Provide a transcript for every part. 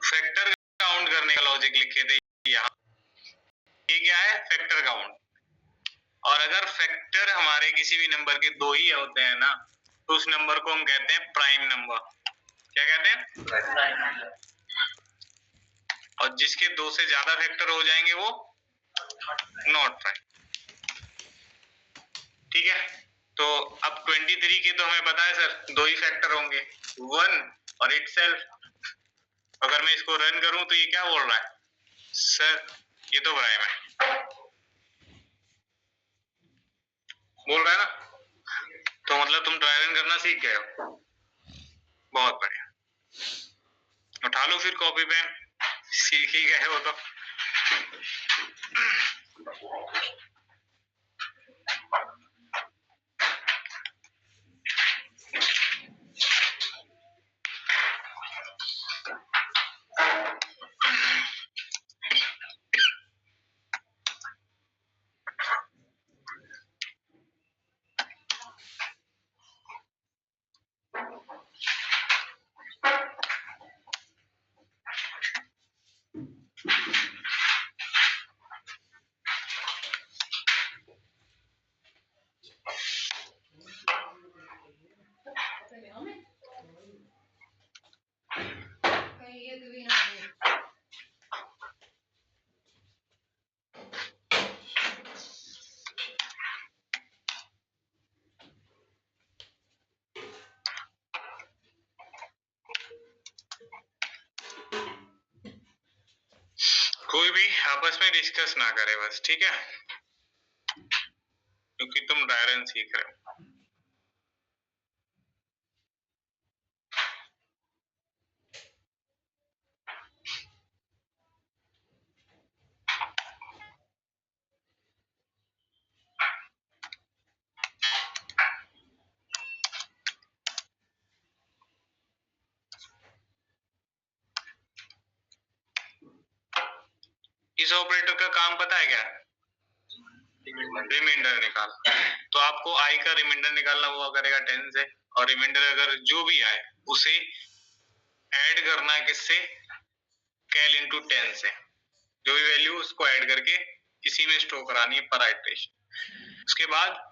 Factor count करने का logic लिखे थे यहाँ। ये क्या है? Factor count. और अगर फैक्टर हमारे किसी भी नंबर के दो ही होते हैं ना, तो उस नंबर को हम कहते हैं प्राइम नंबर। क्या कहते हैं? प्राइम। और जिसके दो से ज्यादा फैक्टर हो जाएंगे वो नॉट प्राइम। ठीक है, तो अब 23 के तो हमें पता है सर दो ही फैक्टर होंगे, 1 और इटसेल्फ। अगर मैं इसको रन करूं तो ये क्या बोल रहा है? सर ये तो प्राइम है, बोल रहा है ना। तो मतलब तुम ट्राई रन करना सीख गए हो, बहुत बढ़िया। उठा लो फिर कॉपी पेन, सीख ही गए हो तो। कोई भी आपस में डिस्कस ना करे बस, ठीक है, क्योंकि तुम ड्राई रन सीख रहे हो। इस ऑपरेटर का काम पता है क्या? रिमाइंडर निकाल। तो आपको आई का रिमाइंडर निकालना हुआ करेगा 10 से, और रिमाइंडर अगर जो भी आए उसे ऐड करना है किससे? कैल इंटू 10 से। जो भी वैल्यू उसको ऐड करके इसी में स्टोर करानी है पर आइटरेशन। उसके बाद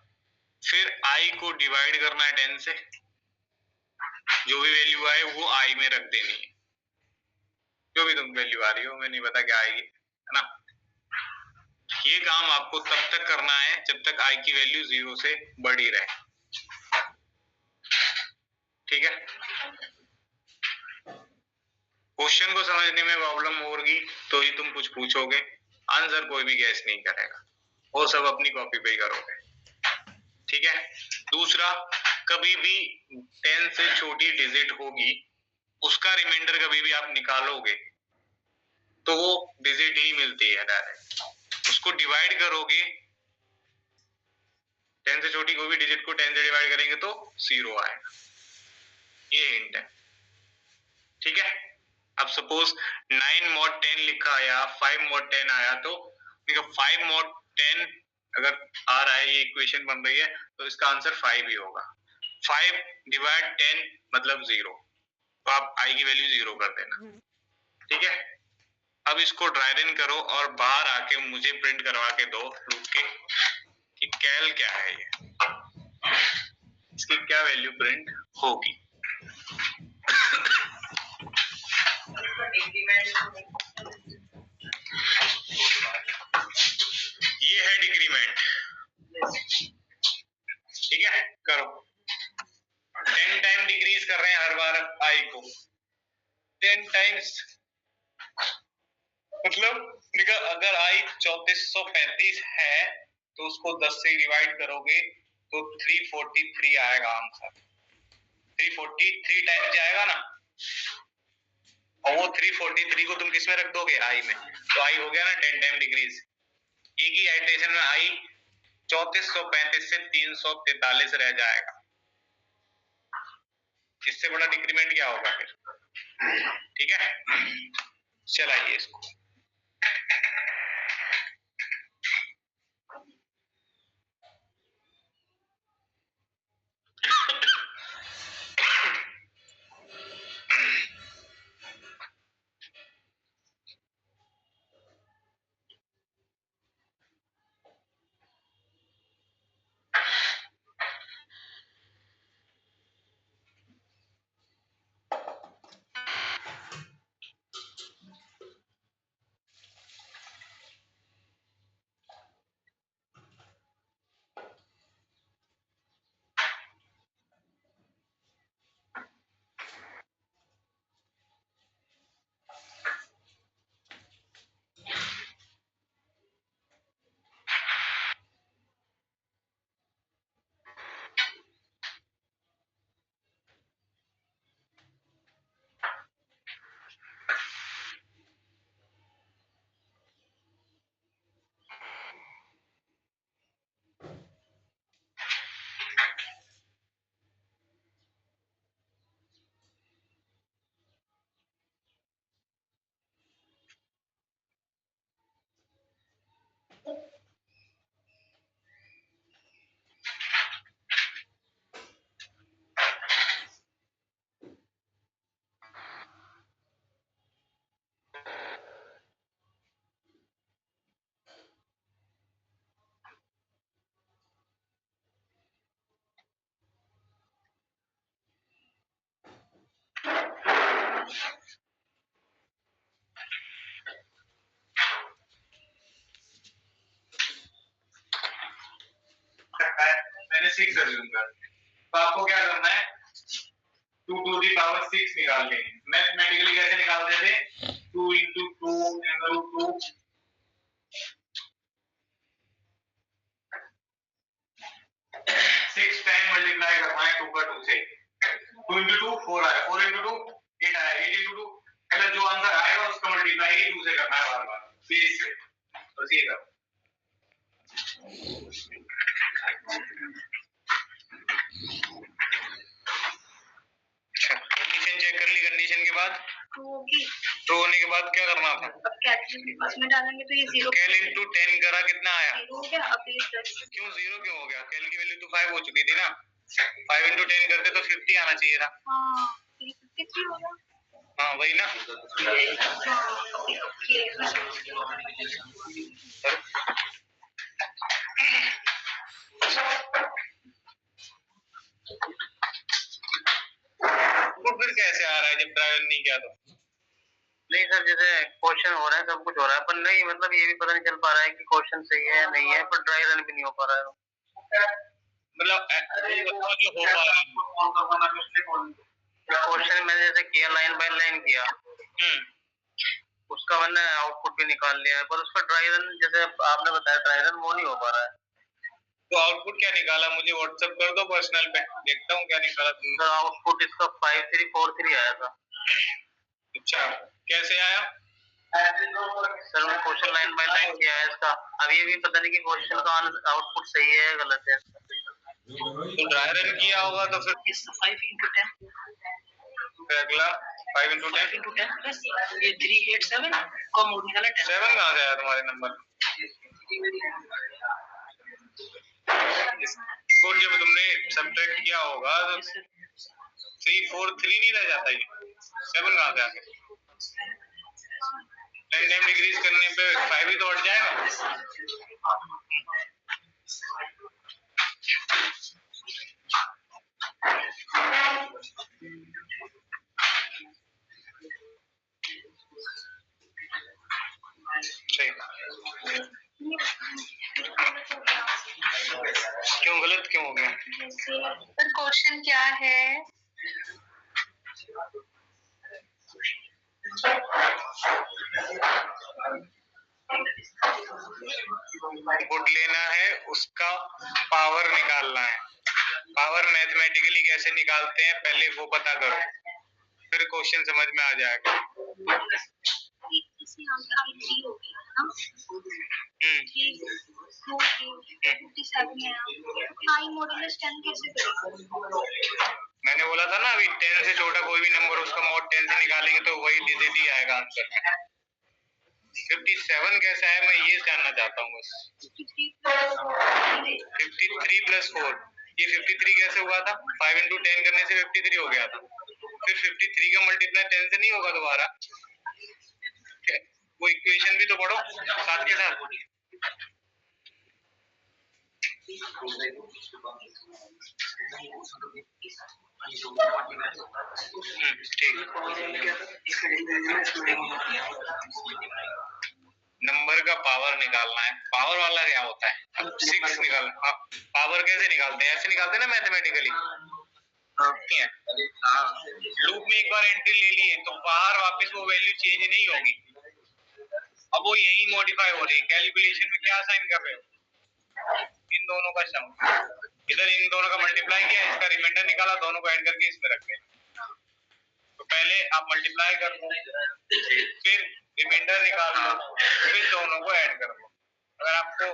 फिर आई को डिवाइड करना है 10 से, जो भी वैल्यू आए वो आई में रख देनी है। जो भी तुम वैल्यू आ रही हो, मैं नहीं पता क्या आएगी, है ना। ये काम आपको तब तक करना है जब तक आई की वैल्यू 0 से बड़ी रहे, ठीक है। क्वेश्चन को समझने में प्रॉब्लम होगी तो ही तुम कुछ पूछोगे, आंसर कोई भी गैस नहीं करेगा, वो सब अपनी कॉपी पे ही करोगे, ठीक है। दूसरा, कभी भी 10 से छोटी डिजिट होगी उसका रिमाइंडर कभी भी आप निकालोगे तो वो डिजिट ही मिलती है डायरेक्ट। उसको डिवाइड करोगे, 10 से छोटी कोई भी डिजिट को 10 से डिवाइड करेंगे तो 0 आएगा। ये हिंट है, ठीक है। अब सपोज 9 mod 10 लिखा आया, 5 mod 10 आया, तो 5 mod 10 अगर आ रहा है, ये इक्वेशन बन रही है तो इसका आंसर 5 ही होगा। 5 डिवाइड 10 मतलब 0, तो आप आई की वैल्यू 0 कर देना, ठीक है। अब इसको ड्राई रन करो और बाहर आके मुझे प्रिंट करवा के दो रुक के कि कैल क्या है, ये इसकी क्या वैल्यू प्रिंट होगी। ये है डिक्रीमेंट, ठीक है। करो 10 टाइम डिक्रीज कर रहे हैं हर बार आई को, 10 टाइम्स मतलब अगर आई 3435 है तो उसको 10 से डिवाइड करोगे तो 343 आएगा आंसर। 343 टाइम्स जाएगा ना, और वो 343 को तुम किस में रख दोगे? आई में, तो आई हो गया ना 10 टाइम डिक्रीज। एक ही आइटरेशन में आई 3435 से 343 रह जाएगा। इससे बड़ा डिक्रीमेंट क्या होगा फिर, ठीक है। चलाइए इसको। 6 अज्यूम करते हैं। तो आपको क्या करना है, 2 to the power 6 निकालने हैं। मैथमेटिकली कैसे निकालते थे, 2 into 2 into 2 6 टाइम मल्टीप्लाई करना है 2 का 2 से। 2 into 2 4 आया, 4 into 2 8 आया, 8 into 2 मतलब जो आंसर आएगा उसका मल्टीप्लाई 2 से करना है बार-बार बेस से। तो ये करो। कंडीशन चेक कर ली, कंडीशन के बाद तो होने के बाद क्या करना था, अब कैल उसमें डालेंगे तो ये 0 कैल into 10 करा कितना आया, 0 हो गया। अब ये क्यों 0 क्यों हो गया, कैल की वैल्यू तो 5 हो चुकी थी ना, 5 into 10 करते तो 50 आना चाहिए था। हाँ 53 होगा। हाँ वही ना। तो फिर कैसे आ रहा है जब ड्राइवर नहीं किया तो? नहीं सर, जैसे क्वेश्चन हो रहा है, सब कुछ हो रहा है, पर नहीं मतलब ये भी पता नहीं चल पा रहा है कि क्वेश्चन सही है या नहीं है, पर ड्राई रन भी नहीं हो पा रहा है। मतलब जो हो पा रहा है क्वेश्चन मैंने जैसे किया, लाइन बाय लाइन किया, उसका मैंने आउटपुट भी निकाल लिया है, पर उसका ड्राई रन जैसे आपने बताया ड्राई रन वो नहीं हो पा रहा है। तो आउटपुट क्या निकाला, मुझे व्हाट्सएप कर दो पर्सनल पे, देखता हूँ क्या निकाला तुमने। आउटपुट इसका 5343 आया था। अच्छा कैसे आया? सर मैं क्वेश्चन लाइन बाय लाइन किया है इसका, अब ये भी पता नहीं कि क्वेश्चन का आउटपुट सही है या गलत है। तो ड्राई रन किया होगा तो फिर 5 into 10 फिर अगला 5 into 10 प्लस ये 387 कम हो निकाला 10। 7 कहाँ से आया तुम्हारे नंबर? इसको जब तुमने सब्ट्रैक्ट किया होगा तो 343 नहीं रह जाता, ये 7 कहाँ से आ गया? 10 टाइम डिक्रीज करने पे 5 ही तो हट जाएगा। क्यों गलत क्यों हो गया? पर क्वेश्चन क्या है? इनपुट लेना है, उसका पावर निकालना है। पावर मैथमेटिकली कैसे निकालते हैं पहले वो पता करो, फिर क्वेश्चन समझ में आ जाएगा। मैंने बोला था ना अभी 10 से छोटा कोई भी नंबर उसका मॉड 10 से निकालेंगे तो वही डिजिट ही आएगा आंसर में। 57 कैसा है मैं ये जानना चाहता हूँ बस। 53 प्लस 4 ये 53 कैसे हुआ था? 5 into 10 करने से 53 हो गया था। फिर 53 का मल्टीप्लाई 10 से नहीं होगा दोबारा, वो इक्वेशन भी तो पढ़ो साथ के साथ। ठीक, नंबर का पावर निकालना है। पावर वाला क्या होता है? 6 निकालना। पावर कैसे निकालते हैं? ऐसे निकालते हैं ना मैथमेटिकली। लूप में एक बार एंट्री ले लिए तो बाहर वापस वो वैल्यू चेंज नहीं होगी, अब वो यही मॉडिफाई हो रही है। कैलकुलेशन में क्या साइन कर रहे हो? इन दोनों का सम, इधर इन दोनों का मल्टीप्लाई किया, इसका रिमाइंडर निकाला, दोनों को ऐड करके इसमें रख दिया। तो पहले आप मल्टीप्लाई कर लो, फिर रिमाइंडर निकाल लो, फिर दोनों को ऐड कर लो। अगर आपको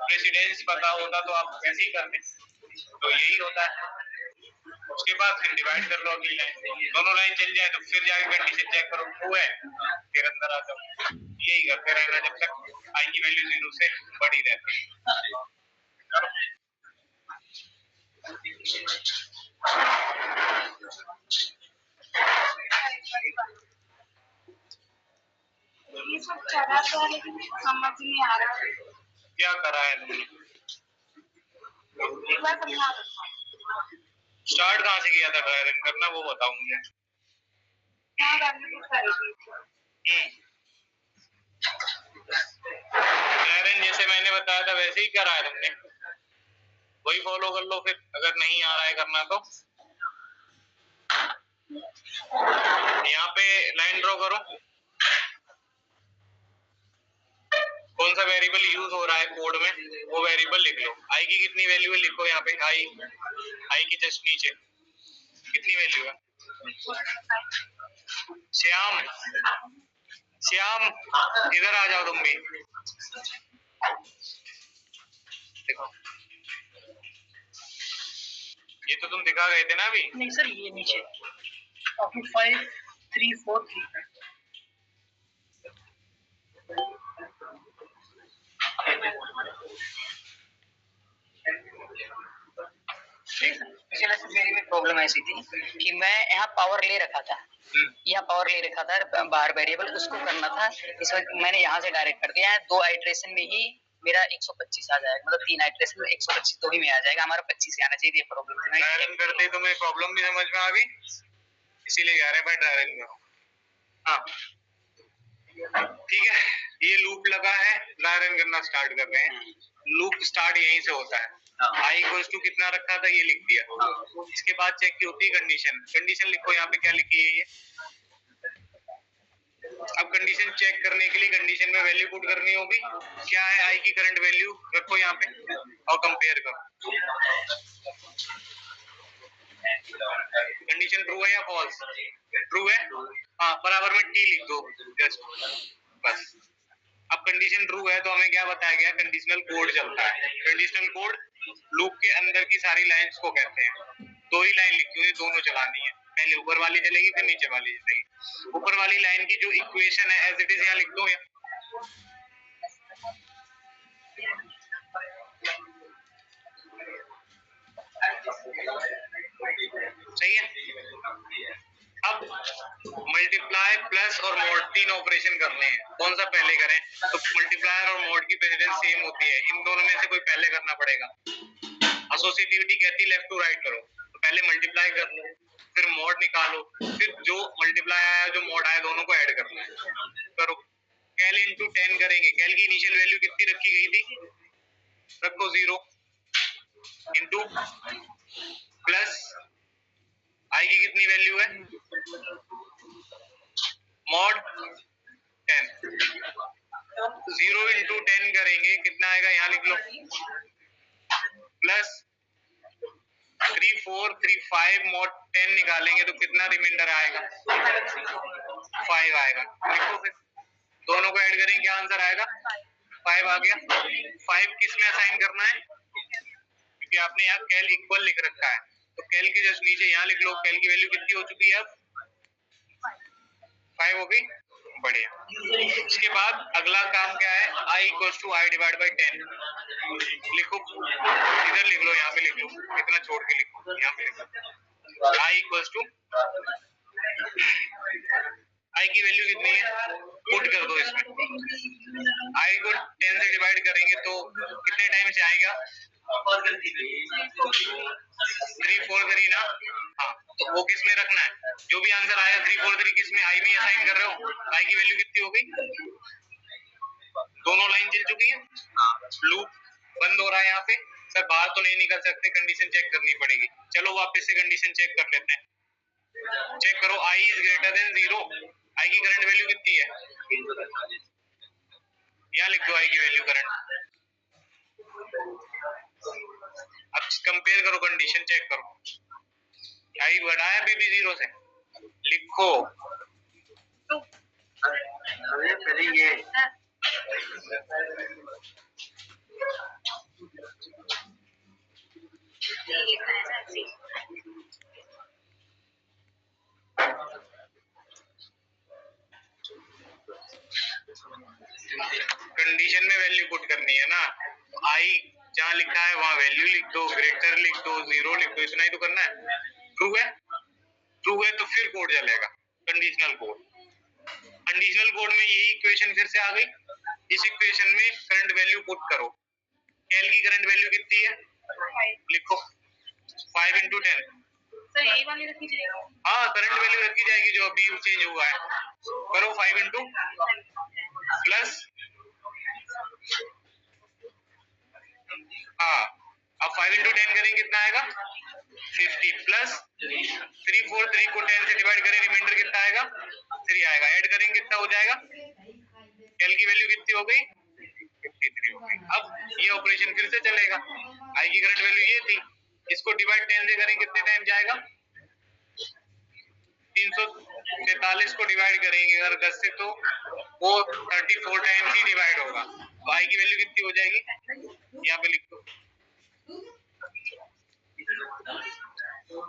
प्रेसिडेंस पता होता तो आप कैसे ही करते, तो यही होता है। उसके बाद फिर डिवाइड कर लो अगली लाइन, दोनों लाइन चल जाए तो फिर जाके कंडीशन चेक करो, ट्रू है फिर अंदर आ जाओ। यही करते रहना जब तक आई की वैल्यू 0 से बड़ी रहती है। ये सब करा तो है लेकिन समझ नहीं आ रहा क्या करा है तुमने। एक बार समझा दो। स्टार्ट कहाँ से किया था ड्राई रन करना वो बताओ मुझे। ड्राई रन जैसे मैंने बताया था वैसे ही करा है तुमने। वही फॉलो कर लो फिर, अगर नहीं आ रहा है करना तो यहाँ पे लाइन ड्रॉ करो। कौन सा वेरिएबल यूज हो रहा है कोड में वो वेरिएबल लिख लो। आई की कितनी वैल्यू है लिखो यहाँ पे, आई की जस्ट नीचे कितनी वैल्यू है। श्याम श्याम इधर आ जाओ तुम भी। देखो ये तो तुम दिखा गए थे ना अभी। नहीं सर ये नीचे 5343 पिछले से मेरी में प्रॉब्लम ऐसी थी कि मैं यहाँ पावर ले रखा था, यहाँ पावर ले रखा था बाहर वेरिएबल, उसको करना था। इस वक्त मैंने यहाँ से डायरेक्ट कर दिया है। 2 आइट्रेशन में ही मेरा 125 आ जाएगा, मतलब 3 आइट्रेशन में 125 तो ही में आ जाएगा, हमारा 25 आना चाहिए। प्रॉब्लम थी ड्राइविंग करते तुम्हें प्रॉब्लम भी समझ में आ गई, इसीलिए कह रहे हैं भाई ड्राइविंग करो। हाँ ठीक है, ये लूप लगा है, ड्राइविंग करना स्टार्ट कर रहे हैं। लूप स्टार्ट यहीं से होता है। आई इक्वल्स टू कितना रखा था ये लिख दिया। इसके बाद चेक की होती है कंडीशन। कंडीशन लिखो यहाँ पे क्या लिखी है ये। अब कंडीशन चेक करने के लिए कंडीशन में वैल्यू पुट करनी होगी। क्या है आई की करंट वैल्यू रखो यहाँ पे और कंपेयर करो। कंडीशन ट्रू है या फॉल्स? ट्रू है। हाँ बराबर में टी लिख दो जस्ट बस। अब कंडीशन ट्रू है तो हमें क्या बताया गया, कंडीशनल कोड चलता है। कंडीशनल कोड लूप के अंदर की सारी लाइंस को कहते हैं। 2 ही लाइन लिखी हुई, दोनों चलानी है। पहले ऊपर वाली चलेगी फिर नीचे वाली चलेगी। ऊपर वाली लाइन की जो इक्वेशन है एज इट इज यहाँ लिख दो। सही है। अब मल्टीप्लाई प्लस और मॉड 3 ऑपरेशन करने हैं। कौन सा पहले करें? तो मल्टीप्लायर और मॉड की प्रेसिडेंस सेम होती है, इन दोनों में से कोई पहले करना पड़ेगा। एसोसिएटिविटी कहती है लेफ्ट टू राइट करो, तो पहले मल्टीप्लाई कर लो फिर मॉड निकालो, फिर जो मल्टीप्लाई आया जो मॉड आया दोनों को ऐड कर लो। करो कैल इंटू 10 करेंगे। कैल की इनिशियल वैल्यू कितनी रखी गई थी? रखो 0 इंटू प्लस आई की कितनी वैल्यू है मॉड 10। 0 इंटू 10 करेंगे कितना आएगा यहाँ लिख लो प्लस 3435 मॉड 10 निकालेंगे तो कितना रिमाइंडर आएगा 5 आएगा। लिखो फिर दोनों को ऐड करेंगे क्या आंसर आएगा 5 आ गया। 5 किस में असाइन करना है क्योंकि आपने यहाँ कैल इक्वल लिख रखा है तो कैल के जस्ट नीचे यहाँ लिख लो कैल की वैल्यू कितनी हो चुकी है अब 5 हो गई। बढ़िया। इसके बाद अगला काम क्या है i equals to i divide by 10 लिखो इधर लिख लो यहाँ पे लिख लो इतना छोड़ के लिखो यहाँ पे लिखो i इक्वल्स टू i की वैल्यू कितनी है पुट कर दो इसमें i को 10 से डिवाइड करेंगे तो कितने टाइम से आएगा 343 ना। हाँ तो वो किस में रखना है जो भी आंसर आया 343 किस में आई में असाइन कर रहे हो आई की वैल्यू कितनी हो गई दोनों लाइन चल चुकी है। लूप बंद हो रहा है यहाँ पे सर बाहर तो नहीं निकल सकते कंडीशन चेक करनी पड़ेगी। चलो वापस से कंडीशन चेक कर लेते हैं। चेक करो i is greater than 0 i की करंट वैल्यू कितनी है यहाँ लिख दो i की वैल्यू करंट। अब कंपेयर करो कंडीशन चेक करो आई बड़ा है अभी भी 0 से लिखो पहले ये कंडीशन में वैल्यू पुट करनी है ना आई जहाँ लिखा है वहां वैल्यू लिख दो ग्रेटर लिख दो 0 लिख दो इतना ही तो करना है। ट्रू है तो फिर कोड चलेगा कंडीशनल कोड। कंडीशनल कोड में यही इक्वेशन फिर से आ गई। इस इक्वेशन में करंट वैल्यू पुट करो कैल की करंट वैल्यू कितनी है लिखो 5 इंटू 10 यही वाली रखी जाएगी। हाँ करंट वैल्यू रखी जाएगी जो अभी चेंज हुआ है करो 5 इंटू प्लस हाँ अब 5 इंटू 10 करेंगे कितना आएगा 50 प्लस 3 4 3 को 10 से डिवाइड करें रिमाइंडर कितना आएगा 3 आएगा। ऐड करेंगे कितना हो जाएगा एल की वैल्यू कितनी हो गई 53 हो गई। अब ये ऑपरेशन फिर से चलेगा। आई की करंट वैल्यू ये थी, इसको डिवाइड 10 से करें कितने टाइम जाएगा 343 को डिवाइड करेंगे अगर 10 से तो वो 34 टाइम्स ही डिवाइड होगा। तो आई की वैल्यू कितनी हो जाएगी यहाँ पे लिख दो।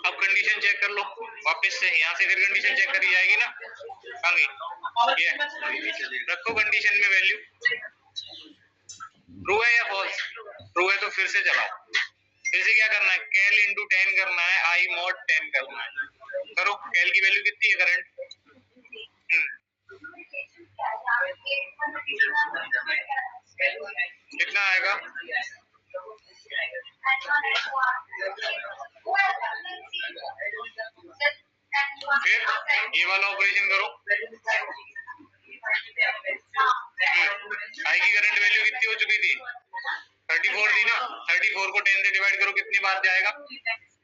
अब कंडीशन चेक कर लो वापस से, यहाँ से फिर कंडीशन चेक करी जाएगी ना। ये रखो कंडीशन में वैल्यू ट्रू है या फॉल्स, ट्रू है तो फिर से चलाओ। फिर से क्या करना है कैल इंटू 10 करना है, आई मॉड 10 करना है। करो कैल की वैल्यू कितनी है करंट कितना आएगा फिर ये वाला ऑपरेशन करो। आई की करंट वैल्यू कितनी हो चुकी थी 34 थी ना, 34 को 10 से डिवाइड करो कितनी बार जाएगा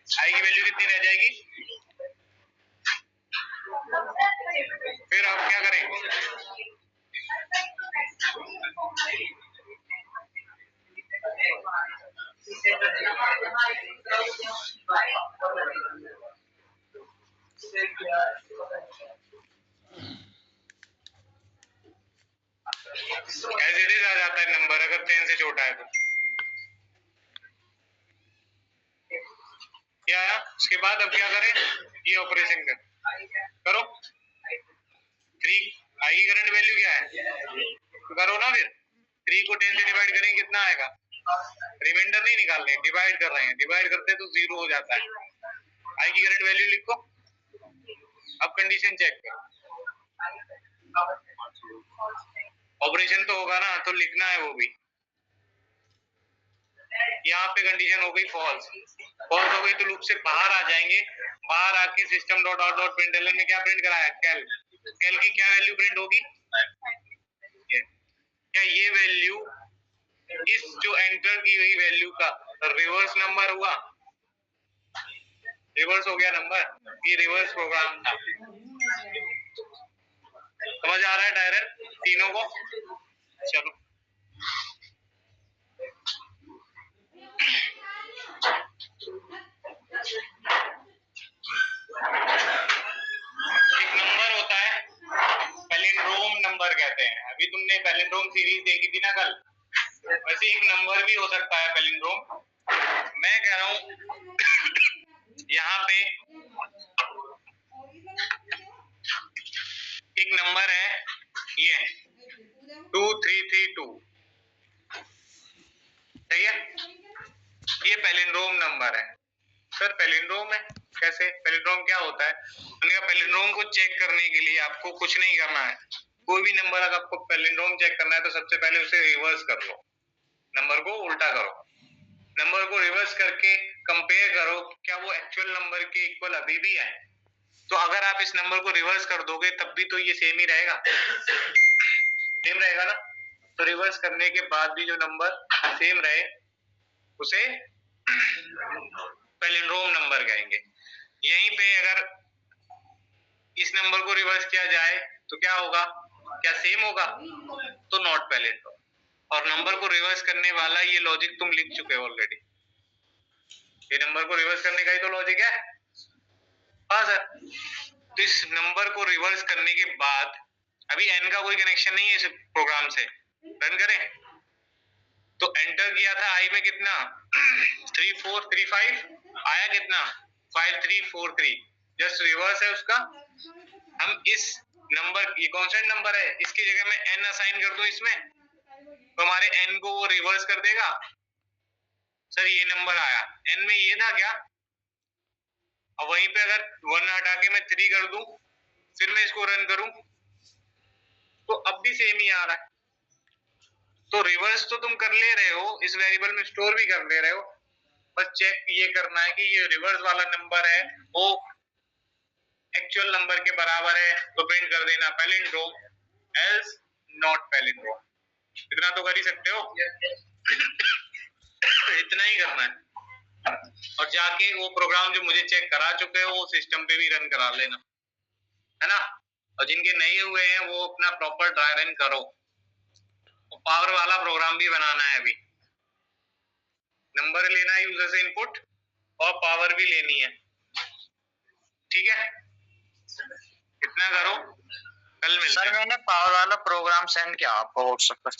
आई की वैल्यू कितनी रह जाएगी। फिर आप क्या करेंगे एज इट इज आ जाता है नंबर अगर 10 से छोटा है तो। क्या आया उसके बाद अब क्या करें ये ऑपरेशन करो 3 आई की करंट वैल्यू क्या है तो करो ना फिर 3 को 10 से डिवाइड करेंगे कितना आएगा, रिमाइंडर नहीं निकाल रहे डिवाइड कर रहे हैं, डिवाइड करते तो 0 हो जाता है। आई की करंट वैल्यू लिखो। अब कंडीशन चेक करो ऑपरेशन तो होगा ना तो लिखना है वो भी। यहाँ पे कंडीशन हो गई फॉल्स, फॉल्स हो गई तो लूप से बाहर आ जाएंगे। बाहर आके system dot out dot println ने क्या प्रिंट कराया कैल, कैल की क्या वैल्यू प्रिंट होगी क्या ये वैल्यू इस जो एंटर की गई वैल्यू का रिवर्स नंबर हुआ, रिवर्स हो गया नंबर, ये रिवर्स प्रोग्राम था। समझ आ रहा है डायरेक्ट तीनों को। चलो एक नंबर होता है पैलिंड्रोम नंबर कहते हैं, अभी तुमने पैलिंड्रोम सीरीज देखी थी ना कल, वैसे एक नंबर भी हो सकता है पैलिंड्रोम। मैं कह रहा हूं यहाँ पे एक नंबर है ये 2332 सही है, ये पैलिंड्रोम नंबर है। सर पैलिंड्रोम है कैसे, पैलिंड्रोम क्या होता है, पैलिंड्रोम को चेक करने के लिए आपको कुछ नहीं करना है। कोई भी नंबर अगर आपको पैलिंड्रोम चेक करना है तो सबसे पहले उसे रिवर्स कर लो, नंबर को उल्टा करो, नंबर को रिवर्स करके कंपेयर करो क्या वो एक्चुअल नंबर के इक्वल अभी भी है। तो अगर आप इस नंबर को रिवर्स कर दोगे तब भी तो ये सेम ही रहेगा, सेम रहेगा ना। तो रिवर्स करने के बाद भी जो नंबर सेम रहे उसे पैलिंड्रोम नंबर कहेंगे। यहीं पे अगर इस नंबर को रिवर्स किया जाए तो क्या होगा, क्या सेम होगा, तो नॉट पैलिंड्रोम। और नंबर को रिवर्स करने वाला ये लॉजिक तुम लिख चुके हो ऑलरेडी, ये नंबर को रिवर्स करने का ही तो लॉजिक है। हाँ सर, तो इस नंबर को रिवर्स करने के बाद अभी n का कोई कनेक्शन नहीं है इस प्रोग्राम से, रन करें तो एंटर किया था i में कितना 3435 आया कितना 5343, जस्ट रिवर्स है उसका। हम इस नंबर, ये कांस्टेंट नंबर है, इसकी जगह में n असाइन कर दूं इसमें तो हमारे n को वो रिवर्स कर देगा। सर ये नंबर आया, n में ये था क्या, और वहीं पे अगर 1 हटा के मैं 3 कर दूं फिर मैं इसको रन करूं तो अब भी सेम ही आ रहा है। तो रिवर्स तो तुम कर ले रहे हो, इस वेरिएबल में स्टोर भी कर ले रहे हो, बस चेक ये करना है कि ये रिवर्स वाला नंबर है वो एक्चुअल नंबर के बराबर है तो प्रिंट कर देना पैलिंड्रोम, एल्स नॉट पैलिंड्रोम। इतना तो कर ही सकते हो इतना ही करना है। और जाके वो प्रोग्राम जो मुझे चेक करा चुके हैं वो सिस्टम पे भी रन करा लेना, है ना। और जिनके नहीं हुए हैं वो अपना प्रॉपर ट्राई रन करो। पावर वाला प्रोग्राम भी बनाना है, अभी नंबर लेना है यूजर से इनपुट और पावर भी लेनी है, ठीक है। इतना करो, कल मिलते हैं। सर मैंने पावर वाला प्रोग्राम सेंड किया आपको व्हाट्सएप पर।